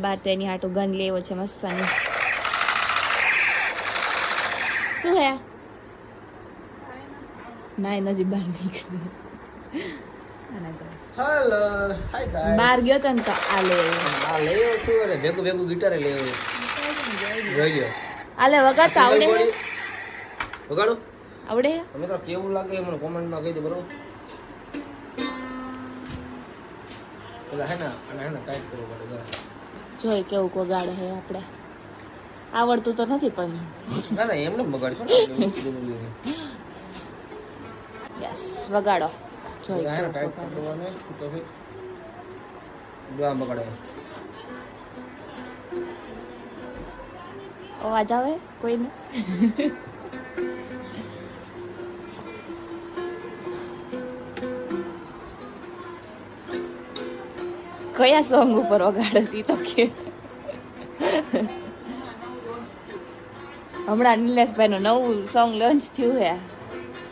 બાર તો એની હાટું ગન લેવો છે મસ્તની. શું હે ના નજી બહાર નીકળી હેલો હાય ગાઈસ. બહાર ગયો તો ને તો આ લે આ લેયો છું અરે ભેગું ભેગું ગિટાર લેયો. જોઈ લ્યો. આલે વગાડ તો આવડે હે? વગાડો. આવડે હે? તમે તો કેવું લાગે મને કોમેન્ટમાં કહી દો બરોબર. પેલા હે ને અને હે ને ટાઈપ કરો બરોબર. જોઈ કેવું વગાડે હે આપણે. આવડતું તો નથી પણ ના ના એમને બગાડશો ને. યસ વગાડો. જોઈ હે ને કેવું ટાઈપ વગાડે. કરવાને તો ભાઈ દુઆ બગાડે. અવાજ આવે કોઈને? કયા સોંગ ઉપર વગાડે છે તો કે હમણાં નિલેશભાઈ નું નવું સોંગ લોન્ચ થયું છે.